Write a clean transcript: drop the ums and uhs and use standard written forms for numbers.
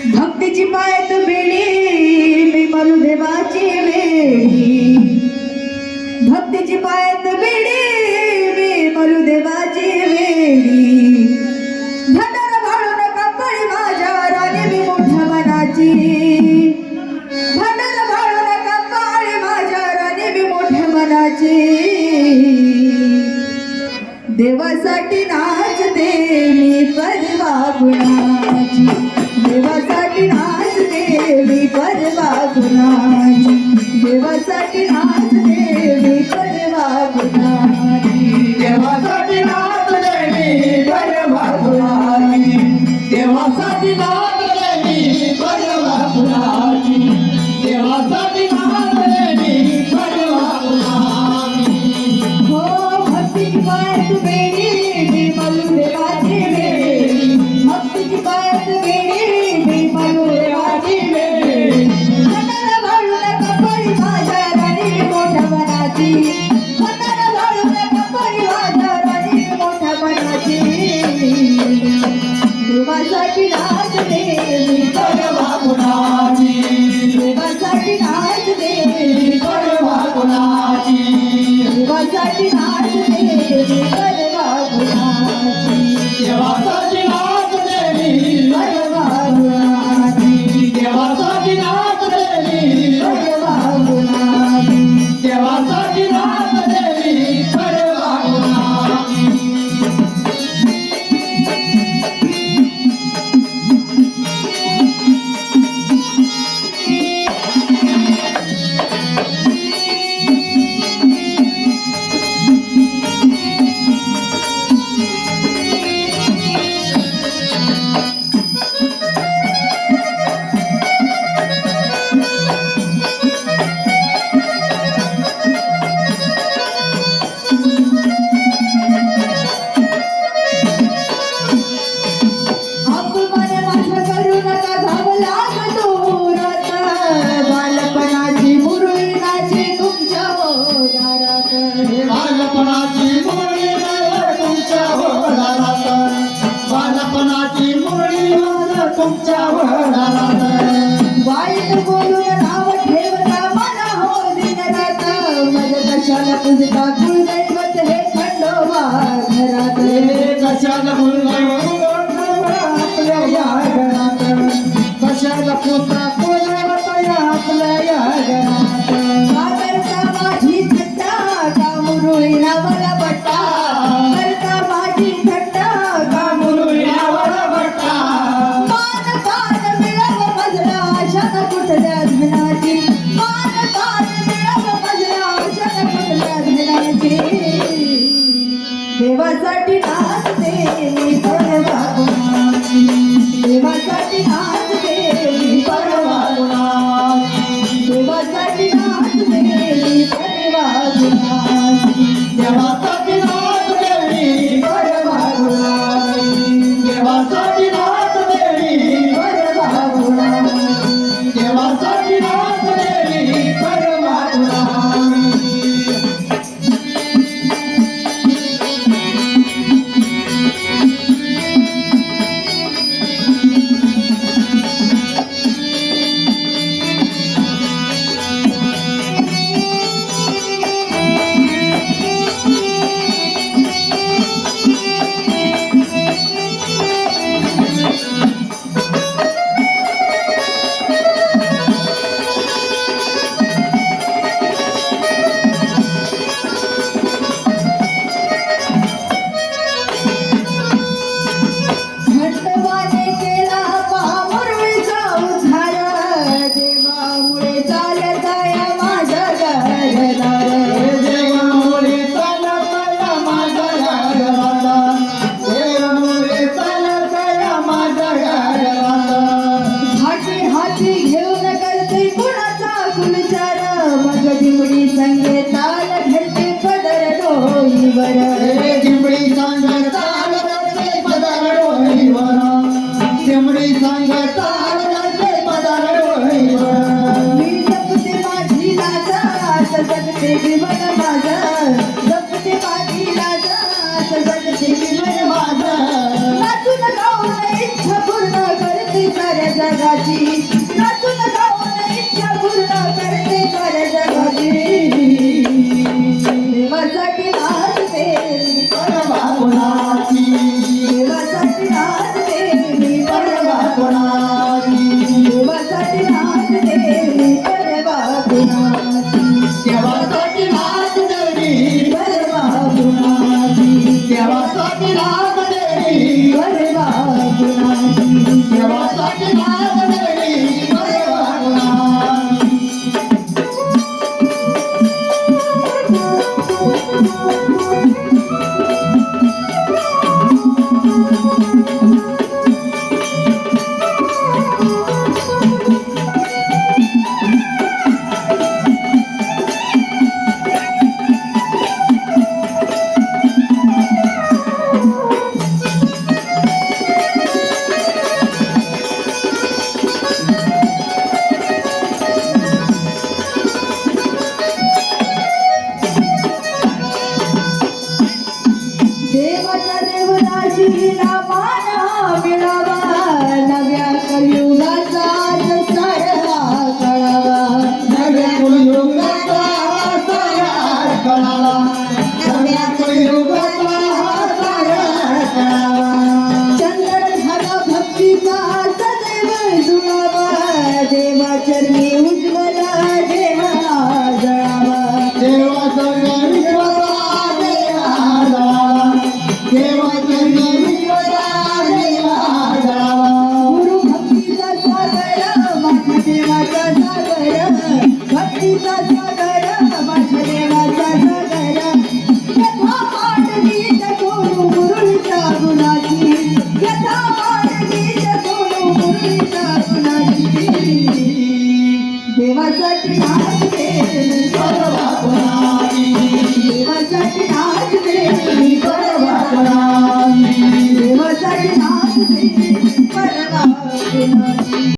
भक्तीची पायत बेडी मी मरू देवाची वेडी, भक्तीची पायत बेडी मी मरू देवाची वेडी. भंडार भाळू नका पळी माझ्या राणी मी मोठ्या मनाची, भंडार भाळू नका पळी माझ्या राणी मी मोठ्या मनाची. देवासाठी नाचते मी परवा गुणाची, देवासाठी नाचते मी परवा गुणाची, देवासाठी नाचते मी परवा गुणाची. देवासाठी नाचले मी परवा गुणाची, देवासाठी नाचले मी परवा गुणाची, देवासाठी नाचले मी परवा गुणाची. हो भक्तीची पायत बेडी मी मरू देवाची वेडी, भक्तीची पायत बेडी मी मरू देवाची वेडी. भंडार भाळू नका पळी माझ्या राणी मोठ्या मनाची, भंडार भाळू नका पळी माझ्या राणी मोठ्या मनाची. देवासाठी नाचते मी परवा गुणाची, देवासाठी नाचते मी परवा गुणाची, देवासाठी नाचते मी परवा गुणाची, देवासाठी नाचले मी परवा गुणाची, देवासाठी नाचले मी परवा गुणाची. देवासाठी नाचले मी परवा गुणाची. अपमान माझा करू नका धावला दूरात, बालपणाची मुरळी नाची तुमच्या दारात. बालपणाची मुरळी तुमच्या वडारात, बालपणाची मुरळी तुमच्या वडारात. वाईट बोलून नाव ठेवता मला हो दिनरात, मज कशाला तुझता कुलदैवत हे खंडोबा घरात. कशाला आपल्या या घरात, कशाला पुता आपल्या या घरात. का करता माझी थट्टा का मुरळी नावाला बट्टा, करता माझी थट्टा का मुरळी नावाला बट्टा. मान पान मिळव मजला आशान कुठल्या धनाची, मान पान मिळव मजला आशान कुठल्या धनाची. देवासाठी नाचते मी परवा गुणाची, देवासाठी नाचते मी परवा गुणाची, देवासाठी नाचते मी परवा गुणाची, देवासाठी नाचले मी परवा गुणाची, देवासाठी नाचले मी परवा गुणाची. देवासाठी नाचले मी परवा गुणाची. घंटवाने केला पामुरळीचा उद्धार, देवामुळे चालत या माझ्या घरदार. देवामुळे चालत या माझ्या घरात, देवामुळे चालत या माझ्या घरात. हाती हाती घेऊन करते कुणाचा कुलचार, मग दिवडी संगे ताल घडते पदर डोईवर. चिमडी सांगत चालते पदार डोईवर, चिमडी सांगत चालते पदार डोईवर. मी जपते माझी लाज जगते जीवन माझं, जपते माझी लाज जगते जीवन माझं. नाचून गाऊन इच्छा पूर्ण करते साऱ्या जगात. गुणाची नाचून गाऊन इच्छा पूर्ण करते कर्जबाजी देवासाठी नाचते परवा कोणाची देवासाठी नाचते मी परवा परवा कोणाची देवासाठी नाचते मी परवा गुणाची देवासाठी नाच देवी परवा गुणाची देवासाठी नाच देवी परवा गुणाची देवासाठी नाच देवी परवा कोणाची देवाच्या देवदासीला मान मिळावा नव्या कलियुगाचा सारा कळावा नव्या कुलयुगाचा सारा कळावा नव्या कुलयुगाचा सारा कळावा चंदन हवा भक्तीचा सदैव जुळावा देवाचरणी उज्ज्वला देवा जळावा देवाचा विश्वासा देवा जळावा देवाचा विश्वासा देवा जळावा गुरु भक्तीचा सागर माझ्या देवाचा सागर भक्तीचा सागर माझ्या देवाचा सागर यथा पाठगीत सोनू गुरुच्या गुणाची यथा पाठगीत सोनू गुरुच्या गुणाची देवासाठी नाचते परवा कोणाची देवासाठी